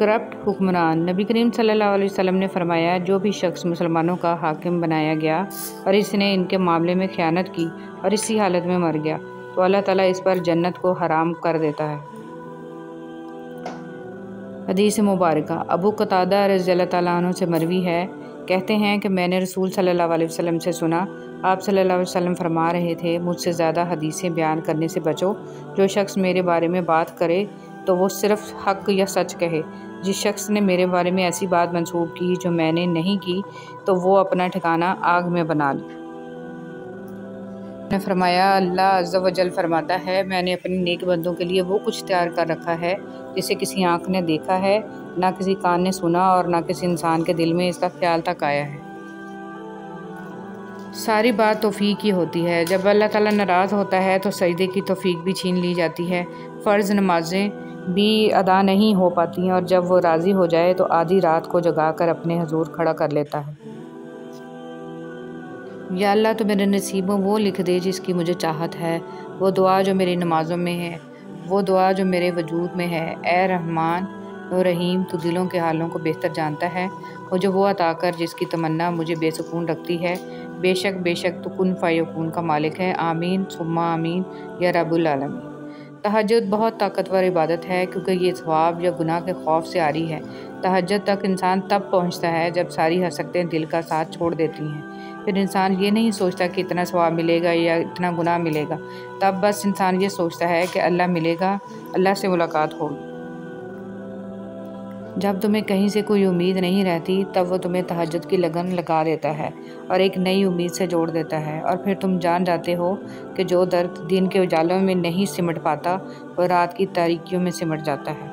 Corrupt حکمران۔ نبی کریم صلی اللہ علیہ وسلم نے فرمایا، جو بھی شخص مسلمانوں کا حاکم بنایا گیا اور اس نے ان کے معاملے میں خیانت کی اور اسی حالت میں مر گیا تو اللہ تعالیٰ اس پر جنت کو حرام کر دیتا ہے۔ حدیث مبارکہ ابو قتادہ رضی اللہ تعالیٰ عنہ سے مروی ہے، کہتے ہیں کہ میں نے رسول صلی اللہ علیہ وسلم سے سنا، آپ صلی اللہ علیہ وسلم فرما رہے تھے، مجھ سے زیادہ حدیثیں بیان کرنے سے بچو۔ جو شخص میرے بارے میں بات کرے تو وہ صرف حق یا سچ کہے۔ جس شخص نے میرے بارے میں ایسی بات منسوب کی جو میں نے نہیں کی تو وہ اپنا ٹھکانہ آگ میں بنا لے۔ نے فرمایا، اللہ عز و جل فرماتا ہے، میں نے اپنے نیک بندوں کے لیے وہ کچھ تیار کر رکھا ہے جسے کسی آنکھ نے دیکھا ہے، نہ کسی کان نے سنا اور نہ کسی انسان کے دل میں اس کا خیال تک آیا ہے۔ ساری بات توفیق کی ہوتی ہے۔ جب اللہ تعالیٰ ناراض ہوتا ہے تو سجدے کی توفیق بھی چھین لی جاتی ہے، فرض نمازیں بھی ادا نہیں ہو پاتی ہیں، اور جب وہ راضی ہو جائے تو آدھی رات کو جگا کر اپنے حضور کھڑا کر لیتا ہے۔ یا اللہ تو میرے نصیب میں وہ لکھ دے جس کی مجھے چاہت ہے، وہ دعا جو میری نمازوں میں ہے، وہ دعا جو میرے وجود میں ہے۔ اے رحمان و رحیم، تو دلوں کے حالوں کو بہتر جانتا ہے، مجھے وہ عطا کر جس کی تمنا مجھے بے سکون رکھتی ہے۔ بے شک تو کن فیکون کا مالک ہے۔ آمین ثم آمین یا رب العالمین۔ تہجد بہت طاقتور عبادت ہے کیونکہ یہ ثواب یا گناہ کے خوف سے عاری ہے۔ تہجد تک انسان تب پہنچتا ہے جب ساری حسرتیں دل کا ساتھ چھوڑ دیتی ہیں۔ پھر انسان یہ نہیں سوچتا کہ اتنا ثواب ملے گا یا اتنا گناہ ملے گا، تب بس انسان یہ سوچتا ہے کہ اللہ ملے گا، اللہ سے ملاقات ہوگی۔ جب تمہیں کہیں سے کوئی امید نہیں رہتی تب وہ تمہیں تہجد کی لگن لگا دیتا ہے اور ایک نئی امید سے جوڑ دیتا ہے، اور پھر تم جان جاتے ہو کہ جو درد دن کے اجالوں میں نہیں سمٹ پاتا وہ رات کی تاریکیوں میں سمٹ جاتا ہے۔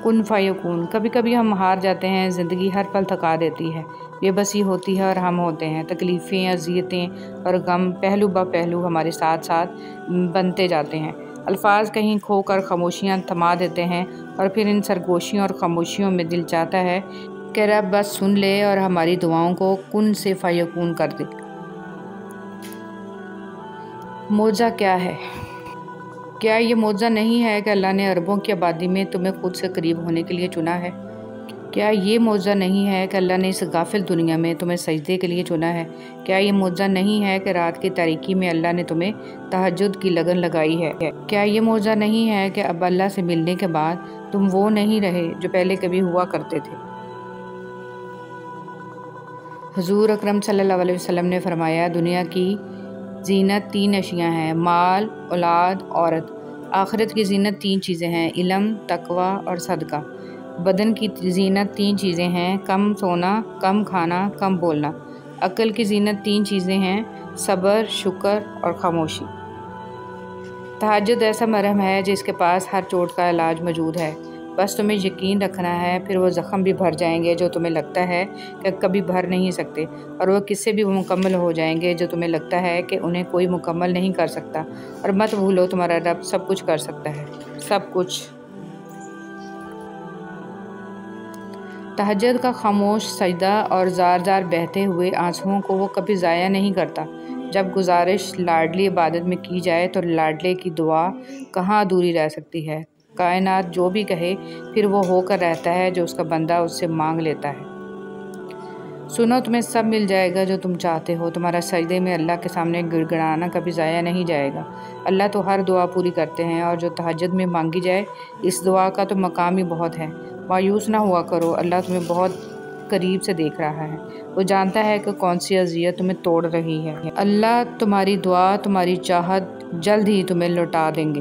کن فیکون۔ کبھی کبھی ہم ہار جاتے ہیں، زندگی ہر پل تھکا دیتی ہے، بے بسی ہوتی ہے اور ہم ہوتے ہیں، تکلیفیں، اذیتیں اور غم پہلو بہ پہلو ہمارے ساتھ ساتھ بنتے جاتے ہیں۔ الفاظ کہیں کھو کر خاموشیاں تھما دیتے ہیں، اور پھر ان سرگوشیوں اور خاموشیوں میں دل چاہتا ہے کہ رب بس سن لے اور ہماری دعاؤں کو کن سے فیکون کر دے۔ معجزہ کیا ہے؟ کیا یہ معجزہ نہیں ہے کہ اللہ نے اربوں کی آبادی میں تمہیں خود سے قریب ہونے کے لیے چنا ہے؟ کیا یہ معجزہ نہیں ہے کہ اللہ نے اس غافل دنیا میں تمہیں سجدے کے لیے چنا ہے؟ کیا یہ معجزہ نہیں ہے کہ رات کی تاریکی میں اللہ نے تمہیں تہجد کی لگن لگائی ہے؟ کیا یہ معجزہ نہیں ہے کہ اب اللہ سے ملنے کے بعد تم وہ نہیں رہے جو پہلے کبھی ہوا کرتے تھے؟ حضور اکرم صلی اللہ علیہ وسلم نے فرمایا، دنیا کی زینت 3 اشیاء ہیں، مال، اولاد، عورت۔ آخرت کی زینت 3 چیزیں ہیں، علم، تقوی اور صدقہ۔ بدن کی زینت 3 چیزیں ہیں، کم سونا، کم کھانا، کم بولنا۔ عقل کی زینت 3 چیزیں ہیں، صبر، شکر اور خاموشی۔ تہجد ایسا مرہم ہے جس کے پاس ہر چوٹ کا علاج موجود ہے، بس تمہیں یقین رکھنا ہے، پھر وہ زخم بھی بھر جائیں گے جو تمہیں لگتا ہے کہ کبھی بھر نہیں سکتے، اور وہ قصے بھی مکمل ہو جائیں گے جو تمہیں لگتا ہے کہ انہیں کوئی مکمل نہیں کر سکتا، اور مت بھولو تمہارا رب سب کچھ کر سکتا ہے، سب کچھ۔ تہجد کا خاموش سجدہ اور زار زار بہتے ہوئے آنسوؤں کو وہ کبھی ضائع نہیں کرتا۔ جب گزارش لاڈلی عبادت میں کی جائے تو لاڈلے کی دعا کہاں ادھوری رہ سکتی ہے؟ کائنات جو بھی کہے پھر وہ ہو کر رہتا ہے جو اس کا بندہ اس سے مانگ لیتا ہے۔ سنو، تمہیں سب مل جائے گا جو تم چاہتے ہو، تمہارا سجدے میں اللہ کے سامنے گڑ گڑانا کبھی ضائع نہیں جائے گا۔ اللہ تو ہر دعا پوری کرتے ہیں، اور جو تہجد میں مانگی جائے اس دعا کا تو مقام ہی بہت ہے۔ مایوس نہ ہوا کرو، اللہ تمہیں بہت قریب سے دیکھ رہا ہے، وہ جانتا ہے کہ کون سی اذیت تمہیں توڑ رہی ہے۔ اللہ تمہاری دعا، تمہاری چاہت جلد ہی تمہیں لوٹا دیں گے۔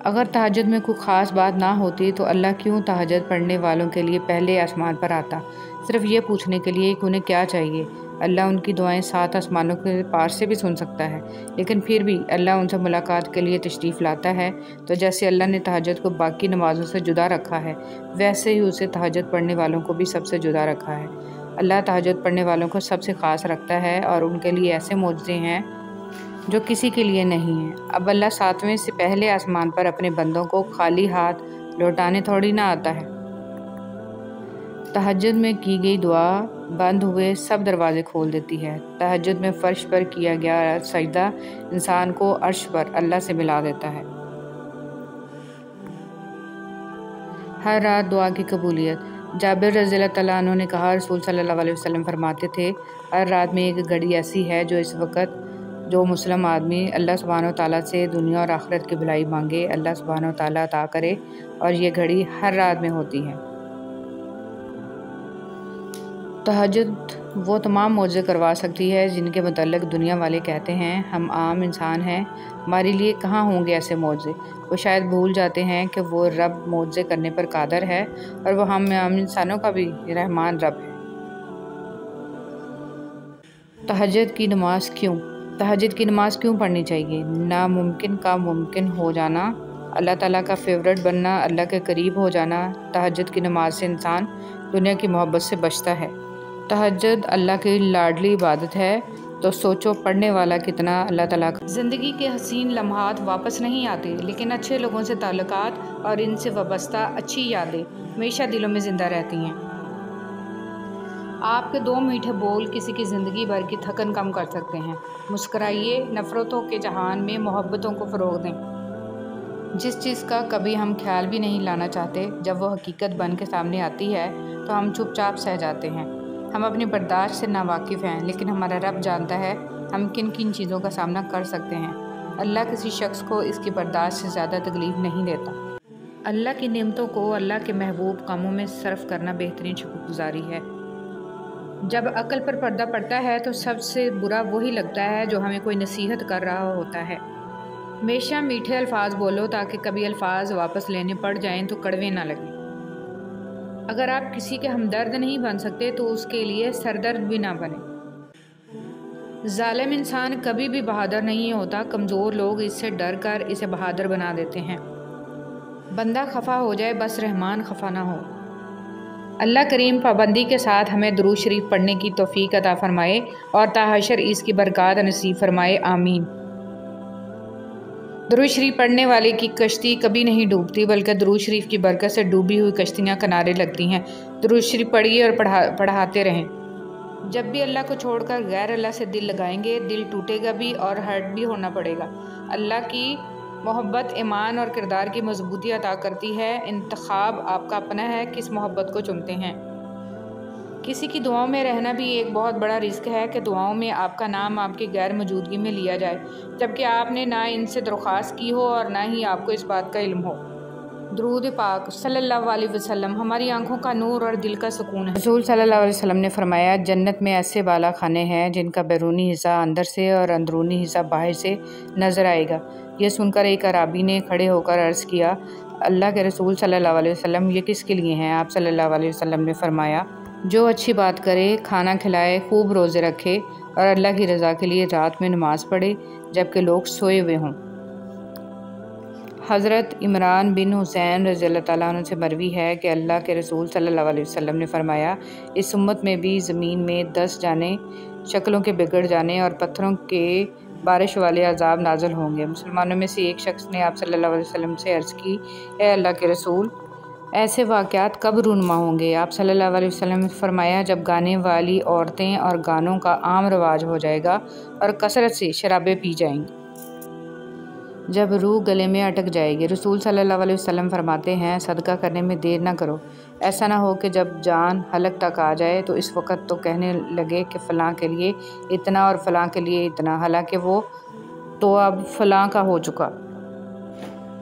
اگر تہجد میں کوئی خاص بات نہ ہوتی تو اللہ کیوں تہجد پڑھنے والوں کے لیے پہلے آسمان پر آتا، صرف یہ پوچھنے کے لیے کہ انہیں کیا چاہیے؟ اللہ ان کی دعائیں 7 آسمانوں کے پار سے بھی سن سکتا ہے، لیکن پھر بھی اللہ ان سے ملاقات کے لیے تشریف لاتا ہے۔ تو جیسے اللہ نے تہجد کو باقی نمازوں سے جدا رکھا ہے، ویسے ہی اسے تہجد پڑھنے والوں کو بھی سب سے جدا رکھا ہے۔ اللہ تہجد پڑھنے والوں کو سب سے خاص رکھتا ہے، اور ان کے لیے ایسے معجزے ہیں جو کسی کے لیے نہیں ہیں۔ اب اللہ 7ویں سے پہلے آسمان پر اپنے بندوں کو خالی ہاتھ لوٹانے تھوڑی نہ آتا ہے۔ تہجد میں کی گئی دعا بند ہوئے سب دروازے کھول دیتی ہے۔ تہجد میں فرش پر کیا گیا سجدہ انسان کو عرش پر اللہ سے ملا دیتا ہے۔ ہر رات دعا کی قبولیت۔ جابر رضی اللہ تعالیٰ عنہ نے کہا، رسول صلی اللہ علیہ وسلم فرماتے تھے، ہر رات میں ایک گھڑی ایسی ہے جو اس وقت جو مسلم آدمی اللہ سبحانہ و تعالیٰ سے دنیا اور آخرت کی بھلائی مانگے، اللہ سبحانہ و تعالیٰ عطا کرے، اور یہ گھڑی ہر رات میں ہوتی ہے۔ تہجد وہ تمام معجزے کروا سکتی ہے جن کے متعلق دنیا والے کہتے ہیں ہم عام انسان ہیں، ہمارے لیے کہاں ہوں گے ایسے معجزے۔ وہ شاید بھول جاتے ہیں کہ وہ رب معجزے کرنے پر قادر ہے، اور وہ ہم عام انسانوں کا بھی رحمان رب ہے۔ تہجد کی نماز کیوں؟ تہجد کی نماز کیوں پڑھنی چاہیے؟ ناممکن کا ممکن ہو جانا، اللہ تعالیٰ کا فیورٹ بننا، اللہ کے قریب ہو جانا۔ تہجد کی نماز سے انسان دنیا کی محبت سے بچتا ہے۔ تہجد اللہ کی لاڈلی عبادت ہے، تو سوچو پڑھنے والا کتنا اللہ تعالیٰ کا۔ زندگی کے حسین لمحات واپس نہیں آتے، لیکن اچھے لوگوں سے تعلقات اور ان سے وابستہ اچھی یادیں ہمیشہ دلوں میں زندہ رہتی ہیں۔ آپ کے 2 میٹھے بول کسی کی زندگی بھر کی تھکن کم کر سکتے ہیں۔ مسکرائیے، نفرتوں کے جہان میں محبتوں کو فروغ دیں۔ جس چیز کا کبھی ہم خیال بھی نہیں لانا چاہتے، جب وہ حقیقت بن کے سامنے آتی ہے تو ہم چپ چاپ سہ جاتے ہیں۔ ہم اپنی برداشت سے ناواقف ہیں، لیکن ہمارا رب جانتا ہے ہم کن کن چیزوں کا سامنا کر سکتے ہیں۔ اللہ کسی شخص کو اس کی برداشت سے زیادہ تکلیف نہیں دیتا۔ اللہ کی نعمتوں کو اللہ کے محبوب کاموں میں صرف کرنا بہترین شکر گزاری ہے۔ جب عقل پر پردہ پڑتا ہے تو سب سے برا وہی لگتا ہے جو ہمیں کوئی نصیحت کر رہا ہوتا ہے۔ ہمیشہ میٹھے الفاظ بولو تاکہ کبھی الفاظ واپس لینے پڑ جائیں تو کڑوے نہ لگیں۔ اگر آپ کسی کے ہمدرد نہیں بن سکتے تو اس کے لیے سردرد بھی نہ بنیں۔ ظالم انسان کبھی بھی بہادر نہیں ہوتا، کمزور لوگ اس سے ڈر کر اسے بہادر بنا دیتے ہیں۔ بندہ خفا ہو جائے بس رحمان خفا نہ ہو۔ اللہ کریم پابندی کے ساتھ ہمیں درود شریف پڑھنے کی توفیق عطا فرمائے اور تا حشر اس کی برکات نصیب فرمائے، آمین۔ درود شریف پڑھنے والے کی کشتی کبھی نہیں ڈوبتی، بلکہ درود شریف کی برکت سے ڈوبی ہوئی کشتیاں کنارے لگتی ہیں۔ درود شریف پڑھیے اور پڑھاتے رہیں۔ جب بھی اللہ کو چھوڑ کر غیر اللہ سے دل لگائیں گے، دل ٹوٹے گا بھی اور ہرٹ بھی ہونا پڑے گا۔ اللہ کی محبت ایمان اور کردار کی مضبوطی عطا کرتی ہے۔ انتخاب آپ کا اپنا ہے، کس محبت کو چنتے ہیں۔ کسی کی دعاؤں میں رہنا بھی ایک بہت بڑا رزق ہے کہ دعاؤں میں آپ کا نام آپ کی غیر موجودگی میں لیا جائے، جبکہ آپ نے نہ ان سے درخواست کی ہو اور نہ ہی آپ کو اس بات کا علم ہو۔ درود پاک صلی اللہ علیہ وسلم ہماری آنکھوں کا نور اور دل کا سکون ہے۔ رسول صلی اللہ علیہ وسلم نے فرمایا، جنت میں ایسے بالا خانے ہیں جن کا بیرونی حصہ اندر سے اور اندرونی حصہ باہر سے نظر آئے گا۔ یہ سن کر ایک اعرابی نے کھڑے ہو کر عرض کیا، اللہ کے رسول صلی اللہ علیہ وسلم یہ کس کے لیے ہیں؟ آپ صلی اللہ علیہ وسلم نے فرمایا، جو اچھی بات کرے، کھانا کھلائے، خوب روزے رکھے اور اللہ کی رضا کے لیے رات میں نماز پڑھے جبکہ لوگ سوئے ہوئے ہوں۔ حضرت عمران بن حسین رضی اللہ تعالیٰ عنہ سے مروی ہے کہ اللہ کے رسول صلی اللہ علیہ وسلم نے فرمایا، اس امت میں بھی زمین میں 10 جانے، شکلوں کے بگڑ جانے اور پتھروں کے بارش والے عذاب نازل ہوں گے۔ مسلمانوں میں سے ایک شخص نے آپ صلی اللہ علیہ وسلم سے عرض کی، اے اللہ کے رسول، ایسے واقعات کب رونما ہوں گے؟ آپ صلی اللہ علیہ وسلم نے فرمایا، جب گانے والی عورتیں اور گانوں کا عام رواج ہو جائے گا اور کثرت سے شرابیں پی جائیں گی، جب روح گلے میں اٹک جائے گی۔ رسول صلی اللہ علیہ وسلم فرماتے ہیں، صدقہ کرنے میں دیر نہ کرو، ایسا نہ ہو کہ جب جان حلق تک آ جائے تو اس وقت تو کہنے لگے کہ فلاں کے لیے اتنا اور فلاں کے لیے اتنا، حالانکہ وہ تو اب فلاں کا ہو چکا۔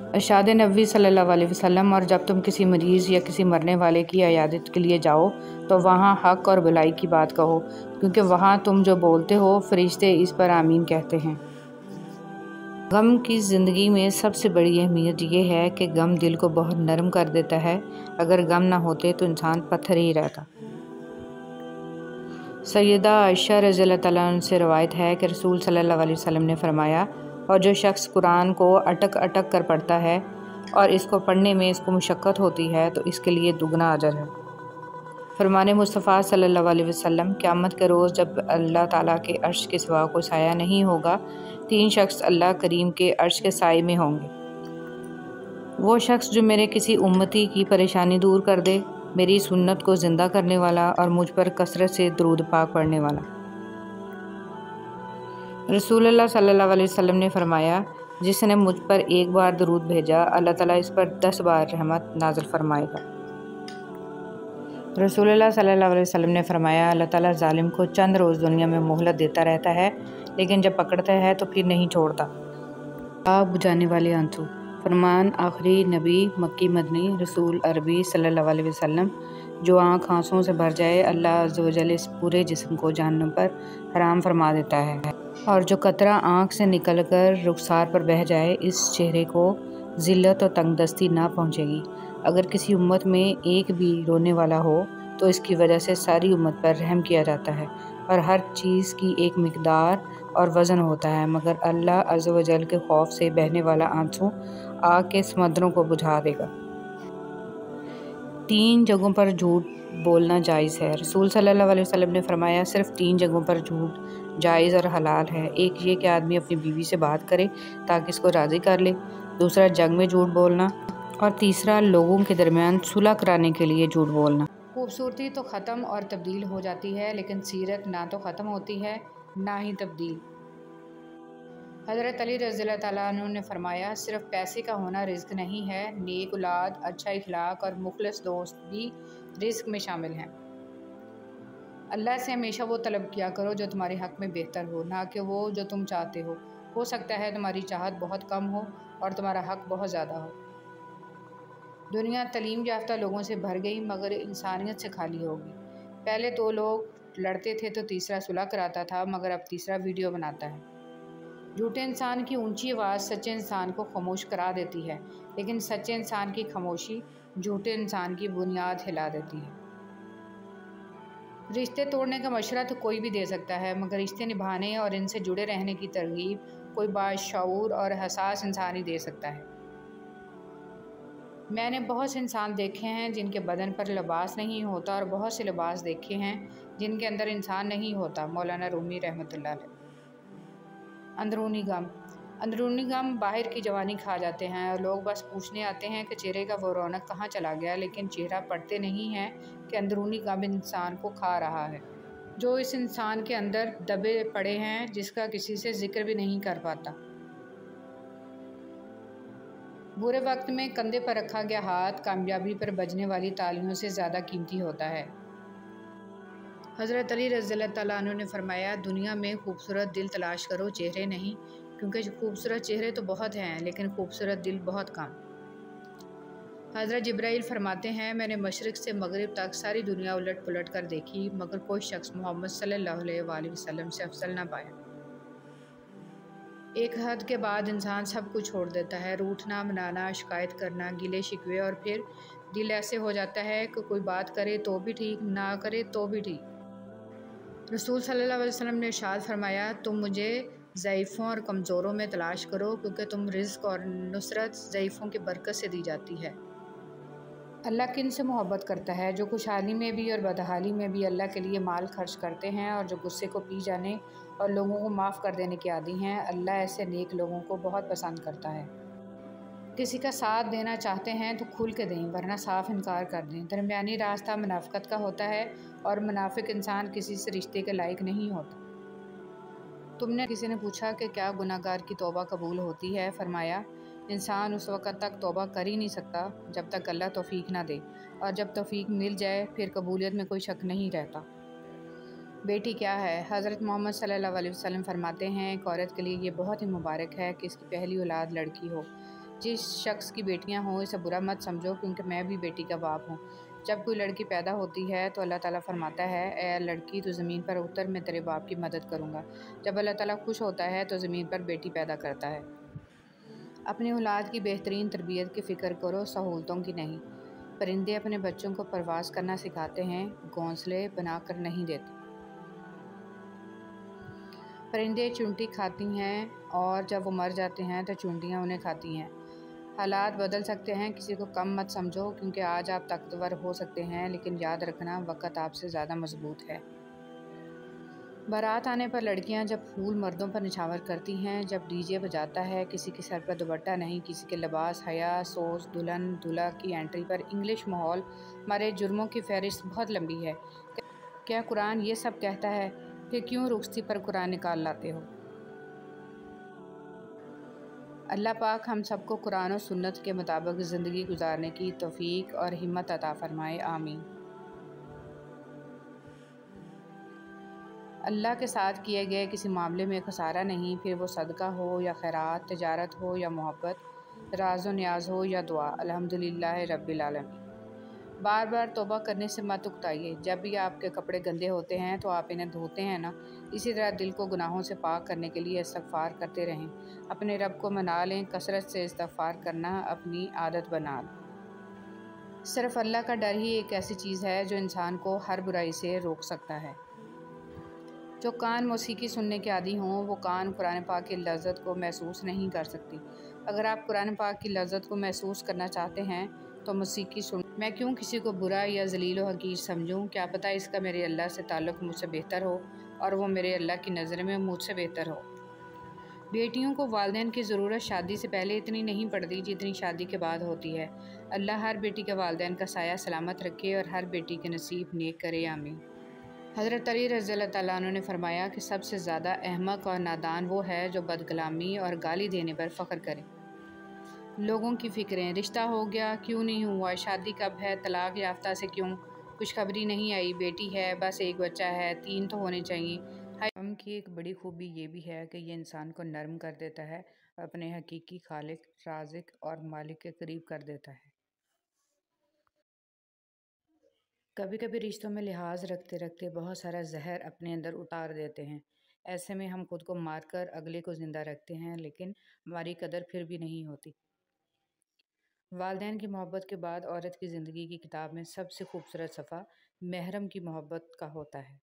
ارشاد نبوی صلی اللہ علیہ وسلم، اور جب تم کسی مریض یا کسی مرنے والے کی عیادت کے لیے جاؤ تو وہاں حق اور بھلائی کی بات کہو، کیونکہ وہاں تم جو بولتے ہو فرشتے اس پر آمین کہتے ہیں۔ غم کی زندگی میں سب سے بڑی اہمیت یہ ہے کہ غم دل کو بہت نرم کر دیتا ہے، اگر غم نہ ہوتے تو انسان پتھر ہی رہتا۔ سیدہ عائشہ رضی اللہ تعالیٰ عنہ سے روایت ہے کہ رسول صلی اللہ علیہ وسلم نے فرمایا، اور جو شخص قرآن کو اٹک اٹک کر پڑھتا ہے اور اس کو پڑھنے میں اس کو مشقت ہوتی ہے تو اس کے لیے دگنا اجر ہے۔ فرمان مصطفیٰ صلی اللہ علیہ وسلم، قیامت کے روز جب اللہ تعالیٰ کے عرش کے سوا کوئی سایہ نہیں ہوگا، 3 شخص اللہ کریم کے عرش کے سائے میں ہوں گے۔ وہ شخص جو میرے کسی امتی کی پریشانی دور کر دے، میری سنت کو زندہ کرنے والا اور مجھ پر کثرت سے درود پاک پڑھنے والا۔ رسول اللہ صلی اللہ علیہ وسلم نے فرمایا، جس نے مجھ پر ایک بار درود بھیجا، اللہ تعالیٰ اس پر 10 بار رحمت نازل فرمائے گا۔ رسول اللہ صلی اللہ علیہ وسلم نے فرمایا، اللہ تعالیٰ ظالم کو چند روز دنیا میں مہلت دیتا رہتا ہے، لیکن جب پکڑتا ہے تو پھر نہیں چھوڑتا۔ آگ بجھانے والے آنسو۔ فرمان آخری نبی مکی مدنی رسول عربی صلی اللہ علیہ وسلم، جو آنکھ آنسوؤں سے بھر جائے، اللہ عز و جل اس پورے جسم کو جہنم پر حرام فرما دیتا ہے، اور جو قطرہ آنکھ سے نکل کر رخسار پر بہہ جائے، اس چہرے کو ذلت اور تنگ دستی نہ پہنچے گی۔ اگر کسی امت میں ایک بھی رونے والا ہو تو اس کی وجہ سے ساری امت پر رحم کیا جاتا ہے، اور ہر چیز کی ایک مقدار اور وزن ہوتا ہے، مگر اللہ عز و جل کے خوف سے بہنے والا آنسو آگ کے سمندروں کو بجھا دے گا۔ 3 جگہوں پر جھوٹ بولنا جائز ہے۔ رسول صلی اللہ علیہ وسلم نے فرمایا، صرف 3 جگہوں پر جھوٹ جائز اور حلال ہے۔ ایک یہ کہ آدمی اپنی بیوی سے بات کرے تاکہ اس کو راضی کر لے، دوسرا جنگ میں جھوٹ بولنا، اور تیسرا لوگوں کے درمیان صلح کرانے کے لیے جھوٹ بولنا۔ خوبصورتی تو ختم اور تبدیل ہو جاتی ہے، لیکن سیرت نہ تو ختم ہوتی ہے نہ ہی تبدیل۔ حضرت علی رضی اللہ تعالیٰ عنہ نے فرمایا، صرف پیسے کا ہونا رزق نہیں ہے، نیک اولاد، اچھا اخلاق اور مخلص دوست بھی رزق میں شامل ہیں۔ اللہ سے ہمیشہ وہ طلب کیا کرو جو تمہارے حق میں بہتر ہو، نہ کہ وہ جو تم چاہتے ہو۔ ہو سکتا ہے تمہاری چاہت بہت کم ہو اور تمہارا حق بہت زیادہ ہو۔ دنیا تعلیم یافتہ لوگوں سے بھر گئی، مگر انسانیت سے خالی ہوگی۔ پہلے 2 لوگ لڑتے تھے تو تیسرا صلح کراتا تھا، مگر اب تیسرا ویڈیو بناتا ہے۔ جھوٹے انسان کی اونچی آواز سچے انسان کو خاموش کرا دیتی ہے، لیکن سچے انسان کی خاموشی جھوٹے انسان کی بنیاد ہلا دیتی ہے۔ رشتے توڑنے کا مشورہ تو کوئی بھی دے سکتا ہے، مگر رشتے نبھانے اور ان سے جڑے رہنے کی ترغیب کوئی باشعور اور حساس انسان ہی دے سکتا ہے۔ میں نے بہت سے انسان دیکھے ہیں جن کے بدن پر لباس نہیں ہوتا، اور بہت سے لباس دیکھے ہیں جن کے اندر انسان نہیں ہوتا۔ مولانا رومی رحمۃ اللہ علیہ۔ اندرونی غم۔ اندرونی غم باہر کی جوانی کھا جاتے ہیں، اور لوگ بس پوچھنے آتے ہیں کہ چہرے کا وہ رونق کہاں چلا گیا، لیکن چہرہ پڑھتے نہیں ہیں کہ اندرونی غم انسان کو کھا رہا ہے، جو اس انسان کے اندر دبے پڑے ہیں، جس کا کسی سے ذکر بھی نہیں کر پاتا۔ برے وقت میں کندھے پر رکھا گیا ہاتھ کامیابی پر بجنے والی تالیوں سے زیادہ قیمتی ہوتا ہے۔ حضرت علی رضی اللہ تعالیٰ عنہ نے فرمایا، دنیا میں خوبصورت دل تلاش کرو، چہرے نہیں، کیونکہ خوبصورت چہرے تو بہت ہیں لیکن خوبصورت دل بہت کم۔ حضرت جبرائیل فرماتے ہیں، میں نے مشرق سے مغرب تک ساری دنیا الٹ پلٹ کر دیکھی، مگر کوئی شخص محمد صلی اللہ علیہ وآلہ وسلم سے افضل نہ پایا۔ ایک حد کے بعد انسان سب کچھ چھوڑ دیتا ہے، روٹھنا، منانا، شکایت کرنا، گلے شکوے، اور پھر دل ایسے ہو جاتا ہے کہ کوئی بات کرے تو بھی ٹھیک، نہ کرے تو بھی ٹھیک۔ رسول صلی اللہ علیہ وسلم نے ارشاد فرمایا، تم مجھے ضعیفوں اور کمزوروں میں تلاش کرو، کیونکہ تم رزق اور نصرت ضعیفوں کی برکت سے دی جاتی ہے۔ اللہ کن سے محبت کرتا ہے؟ جو خوشحالی میں بھی اور بدحالی میں بھی اللہ کے لیے مال خرچ کرتے ہیں، اور جو غصے کو پی جانے اور لوگوں کو معاف کر دینے کے عادی ہیں۔ اللہ ایسے نیک لوگوں کو بہت پسند کرتا ہے۔ کسی کا ساتھ دینا چاہتے ہیں تو کھل کے دیں، ورنہ صاف انکار کر دیں۔ درمیانی راستہ منافقت کا ہوتا ہے، اور منافق انسان کسی سے رشتے کے لائق نہیں ہوتا۔ تم نے کسی نے پوچھا کہ کیا گناہ گار کی توبہ قبول ہوتی ہے؟ فرمایا، انسان اس وقت تک توبہ کر ہی نہیں سکتا جب تک اللہ توفیق نہ دے، اور جب توفیق مل جائے پھر قبولیت میں کوئی شک نہیں رہتا۔ بیٹی کیا ہے؟ حضرت محمد صلی اللہ علیہ وسلم فرماتے ہیں، ایک عورت کے لیے یہ بہت ہی مبارک ہے کہ اس کی پہلی اولاد لڑکی ہو۔ جس شخص کی بیٹیاں ہوں اسے برا مت سمجھو، کیونکہ میں بھی بیٹی کا باپ ہوں۔ جب کوئی لڑکی پیدا ہوتی ہے تو اللہ تعالیٰ فرماتا ہے، اے لڑکی تو زمین پر اتر، میں تیرے باپ کی مدد کروں گا۔ جب اللہ تعالیٰ خوش ہوتا ہے تو زمین پر بیٹی پیدا کرتا ہے۔ اپنی اولاد کی بہترین تربیت کی فکر کرو، سہولتوں کی نہیں۔ پرندے اپنے بچوں کو پرواز کرنا سکھاتے ہیں، گھونسلے بنا کر نہیں دیتے۔ پرندے چونٹی کھاتی ہیں، اور جب وہ مر جاتے ہیں تو چونٹیاں انہیں کھاتی ہیں۔ حالات بدل سکتے ہیں، کسی کو کم مت سمجھو، کیونکہ آج آپ طاقتور ہو سکتے ہیں، لیکن یاد رکھنا وقت آپ سے زیادہ مضبوط ہے۔ بارات آنے پر لڑکیاں جب پھول مردوں پر نچھاور کرتی ہیں، جب ڈی جے بجاتا ہے، کسی کے سر پر دوپٹہ نہیں، کسی کے لباس، حیا، سوز، دلہن دولہا کی انٹری پر انگلش ماحول، ہمارے جرموں کی فہرست بہت لمبی ہے۔ کیا قرآن یہ سب کہتا ہے کہ کیوں رخصتی پر قرآن نکال لاتے ہو؟ اللہ پاک ہم سب کو قرآن و سنت کے مطابق زندگی گزارنے کی توفیق اور ہمت عطا فرمائے، آمین۔ اللہ کے ساتھ کیے گئے کسی معاملے میں خسارہ نہیں، پھر وہ صدقہ ہو یا خیرات، تجارت ہو یا محبت، راز و نیاز ہو یا دعا، الحمدللہ رب العالمین۔ بار بار توبہ کرنے سے مت اکتائیے۔ جب بھی آپ کے کپڑے گندے ہوتے ہیں تو آپ انہیں دھوتے ہیں نا، اسی طرح دل کو گناہوں سے پاک کرنے کے لیے استغفار کرتے رہیں، اپنے رب کو منا لیں، کثرت سے استغفار کرنا اپنی عادت بنا لیں۔ صرف اللہ کا ڈر ہی ایک ایسی چیز ہے جو انسان کو ہر برائی سے روک سکتا ہے۔ جو کان موسیقی سننے کے عادی ہوں وہ کان قرآن پاک کی لذت کو محسوس نہیں کر سکتی۔ اگر آپ قرآن پاک کی لذت کو محسوس کرنا چاہتے ہیں تو موسیقی سن۔ میں کیوں کسی کو برا یا ذلیل و حقیر سمجھوں؟ کیا پتہ اس کا میرے اللہ سے تعلق مجھ سے بہتر ہو اور وہ میرے اللہ کی نظر میں مجھ سے بہتر ہو۔ بیٹیوں کو والدین کی ضرورت شادی سے پہلے اتنی نہیں پڑتی جتنی شادی کے بعد ہوتی ہے۔ اللہ ہر بیٹی کے والدین کا سایہ سلامت رکھے اور ہر بیٹی کے نصیب نیک کرے، آمین۔ حضرت علی رضی اللہ تعالیٰ عنہ نے فرمایا کہ سب سے زیادہ احمق اور نادان وہ ہے جو بدکلامی اور گالی دینے پر فخر کرے۔ لوگوں کی فکریں، رشتہ ہو گیا، کیوں نہیں ہوا، شادی کب ہے، طلاق یافتہ سے کیوں کچھ خبری نہیں آئی، بیٹی ہے، بس ایک بچہ ہے، 3 تو ہونے چاہیے۔ ہم کی ایک بڑی خوبی یہ بھی ہے کہ یہ انسان کو نرم کر دیتا ہے اور اپنے حقیقی خالق، رازق اور مالک کے قریب کر دیتا ہے۔ کبھی کبھی رشتوں میں لحاظ رکھتے رکھتے بہت سارا زہر اپنے اندر اتار دیتے ہیں۔ ایسے میں ہم خود کو مار کر اگلے کو زندہ رکھتے ہیں، لیکن ہماری قدر پھر بھی نہیں ہوتی۔ والدین کی محبت کے بعد عورت کی زندگی کی کتاب میں سب سے خوبصورت صفحہ محرم کی محبت کا ہوتا ہے۔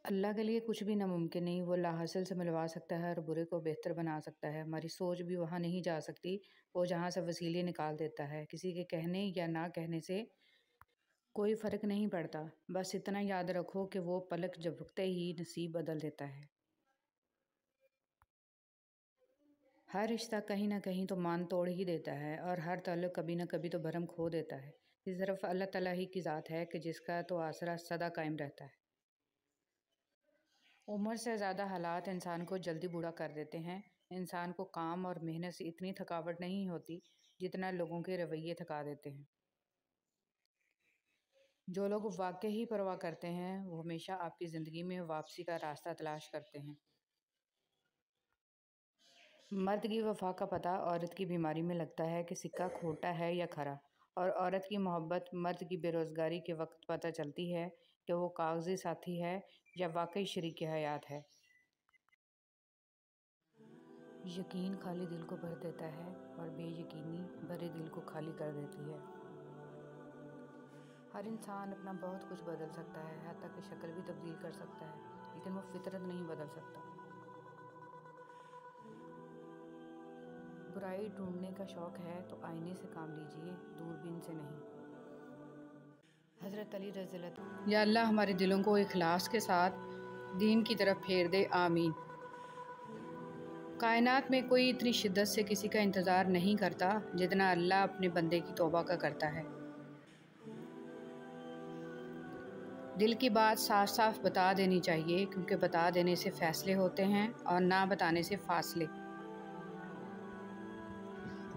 اللہ کے لیے کچھ بھی ناممکن نہیں، وہ لا حاصل سے ملوا سکتا ہے اور برے کو بہتر بنا سکتا ہے۔ ہماری سوچ بھی وہاں نہیں جا سکتی، وہ جہاں سے وسیلے نکال دیتا ہے۔ کسی کے کہنے یا نہ کہنے سے کوئی فرق نہیں پڑتا، بس اتنا یاد رکھو کہ وہ پلک جھپکتے ہی نصیب بدل دیتا ہے۔ ہر رشتہ کہیں نہ کہیں تو مان توڑ ہی دیتا ہے اور ہر تعلق کبھی نہ کبھی تو بھرم کھو دیتا ہے۔ یہ صرف اللہ تعالیٰ ہی کی ذات ہے کہ جس کا تو آسرا سدا قائم رہتا ہے۔ عمر سے زیادہ حالات انسان کو جلدی بوڑھا کر دیتے ہیں۔ انسان کو کام اور محنت سے اتنی تھکاوٹ نہیں ہوتی جتنا لوگوں کے رویے تھکا دیتے ہیں۔ جو لوگ واقعی پرواہ کرتے ہیں وہ ہمیشہ آپ کی زندگی میں واپسی کا راستہ تلاش کرتے ہیں۔ مرد کی وفا کا پتہ عورت کی بیماری میں لگتا ہے کہ سکہ کھوٹا ہے یا کھرا، اور عورت کی محبت مرد کی بے روزگاری کے وقت پتہ چلتی ہے کہ وہ کاغذی ساتھی ہے یا واقعی شریک حیات ہے۔ یقین خالی دل کو بھر دیتا ہے اور بے یقینی بھرے دل کو خالی کر دیتی ہے۔ ہر انسان اپنا بہت کچھ بدل سکتا ہے، حتیٰ کہ شکل بھی تبدیل کر سکتا ہے، لیکن وہ فطرت نہیں بدل سکتا۔ برائی ڈھونڈنے کا شوق ہے تو آئینے سے کام لیجئے، دوربین سے نہیں۔ حضرت علی رضی اللہ عنہ۔ یا اللہ ہمارے دلوں کو اخلاص کے ساتھ دین کی طرف پھیر دے، آمین۔ کائنات میں کوئی اتنی شدت سے کسی کا انتظار نہیں کرتا جتنا اللہ اپنے بندے کی توبہ کا کرتا ہے۔ دل کی بات صاف صاف بتا دینی چاہیے، کیونکہ بتا دینے سے فیصلے ہوتے ہیں اور نہ بتانے سے فاصلے۔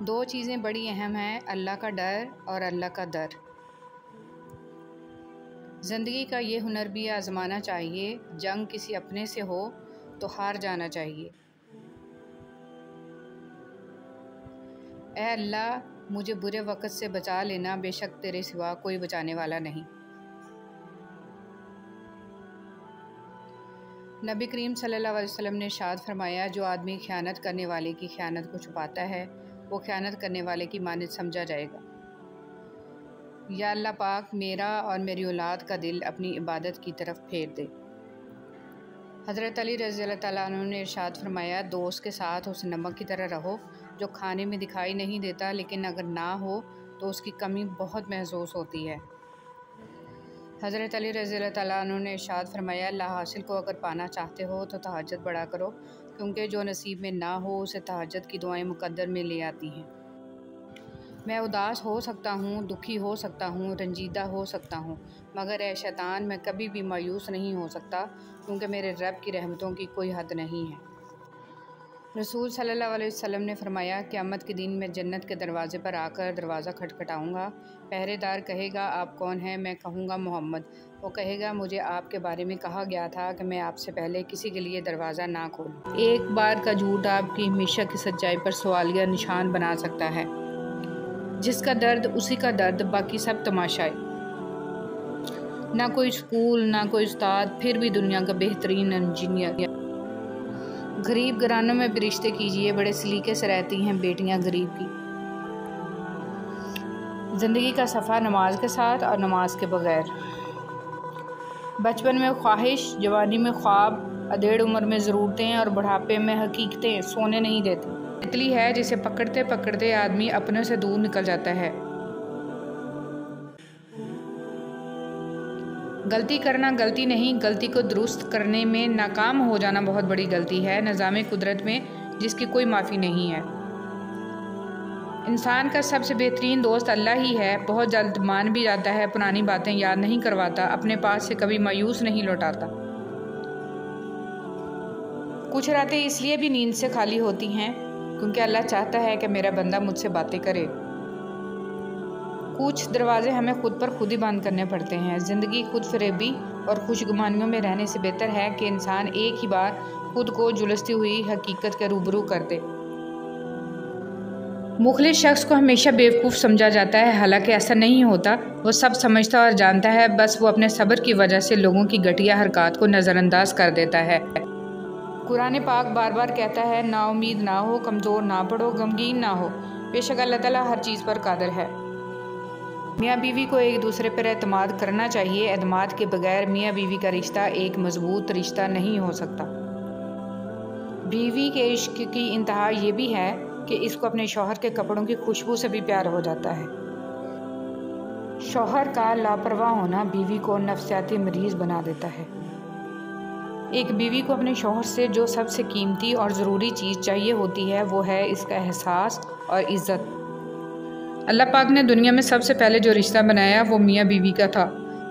2 چیزیں بڑی اہم ہیں، اللہ کا ڈر اور اللہ کا در۔ زندگی کا یہ ہنر بھی آزمانا چاہیے، جنگ کسی اپنے سے ہو تو ہار جانا چاہیے۔ اے اللہ مجھے برے وقت سے بچا لینا، بے شک تیرے سوا کوئی بچانے والا نہیں۔ نبی کریم صلی اللہ علیہ وسلم نے ارشاد فرمایا، جو آدمی خیانت کرنے والے کی خیانت کو چھپاتا ہے وہ خیانت کرنے والے کی مانند سمجھا جائے گا۔ یا اللہ پاک میرا اور میری اولاد کا دل اپنی عبادت کی طرف پھیر دے۔ حضرت علی رضی اللہ تعالیٰ عنہ نے ارشاد فرمایا، دوست کے ساتھ اس نمک کی طرح رہو جو کھانے میں دکھائی نہیں دیتا لیکن اگر نہ ہو تو اس کی کمی بہت محسوس ہوتی ہے۔ حضرت علی رضی اللہ تعالیٰ عنہ نے ارشاد فرمایا، لا حاصل کو اگر پانا چاہتے ہو تو تہجد بڑھا کرو، کیونکہ جو نصیب میں نہ ہو اسے تہجد کی دعائیں مقدر میں لے آتی ہیں۔ میں اداس ہو سکتا ہوں، دکھی ہو سکتا ہوں، رنجیدہ ہو سکتا ہوں، مگر اے شیطان میں کبھی بھی مایوس نہیں ہو سکتا، کیونکہ میرے رب کی رحمتوں کی کوئی حد نہیں ہے۔ رسول صلی اللہ علیہ وسلم نے فرمایا، قیامت کے دن میں جنت کے دروازے پر آ کر دروازہ کھٹکھٹاؤں گا۔ پہرے دار کہے گا، آپ کون ہیں؟ میں کہوں گا، محمد۔ وہ کہے گا، مجھے آپ کے بارے میں کہا گیا تھا کہ میں آپ سے پہلے کسی کے لیے دروازہ نہ کھولوں۔ ایک بار کا جھوٹ آپ کی ہمیشہ کی سچائی پر سوالیہ نشان بنا سکتا ہے۔ جس کا درد اسی کا درد، باقی سب تماشائی۔ نہ کوئی سکول، نہ کوئی استاد، پھر بھی دنیا کا بہترین انجینئر۔ غریب گھرانوں میں بھی رشتے کیجیے، بڑے سلیقے سے رہتی ہیں بیٹیاں غریب کی۔ زندگی کا صفحہ نماز کے ساتھ اور نماز کے بغیر۔ بچپن میں خواہش، جوانی میں خواب، ادھیڑ عمر میں ضرورتیں اور بڑھاپے میں حقیقتیں سونے نہیں دیتی۔ تتلی ہے جسے پکڑتے پکڑتے آدمی اپنے سے دور نکل جاتا ہے۔ غلطی کرنا غلطی نہیں، غلطی کو درست کرنے میں ناکام ہو جانا بہت بڑی غلطی ہے، نظام قدرت میں جس کی کوئی معافی نہیں ہے۔ انسان کا سب سے بہترین دوست اللہ ہی ہے، بہت جلد مان بھی جاتا ہے، پرانی باتیں یاد نہیں کرواتا، اپنے پاس سے کبھی مایوس نہیں لوٹاتا۔ کچھ راتیں اس لیے بھی نیند سے خالی ہوتی ہیں کیونکہ اللہ چاہتا ہے کہ میرا بندہ مجھ سے باتیں کرے۔ کچھ دروازے ہمیں خود پر خود ہی بند کرنے پڑتے ہیں۔ زندگی خود فریبی اور خوش گمانیوں میں رہنے سے بہتر ہے کہ انسان ایک ہی بار خود کو جھلستی ہوئی حقیقت کے روبرو کر دے۔ مخلص شخص کو ہمیشہ بیوقوف سمجھا جاتا ہے، حالانکہ ایسا نہیں ہوتا۔ وہ سب سمجھتا اور جانتا ہے، بس وہ اپنے صبر کی وجہ سے لوگوں کی گھٹیا حرکات کو نظر انداز کر دیتا ہے۔ قرآن پاک بار بار کہتا ہے، نا امید نہ ہو، کمزور نہ پڑو، غمگین نہ ہو، بے شک اللہ تعالیٰ ہر چیز پر قادر ہے۔ میاں بیوی کو ایک دوسرے پر اعتماد کرنا چاہیے۔ اعتماد کے بغیر میاں بیوی کا رشتہ ایک مضبوط رشتہ نہیں ہو سکتا۔ بیوی کے عشق کی انتہا یہ بھی ہے کہ اس کو اپنے شوہر کے کپڑوں کی خوشبو سے بھی پیار ہو جاتا ہے۔ شوہر کا لاپرواہ ہونا بیوی کو نفسیاتی مریض بنا دیتا ہے۔ ایک بیوی کو اپنے شوہر سے جو سب سے قیمتی اور ضروری چیز چاہیے ہوتی ہے وہ ہے اس کا احساس اور عزت۔ اللہ پاک نے دنیا میں سب سے پہلے جو رشتہ بنایا وہ میاں بیوی کا تھا،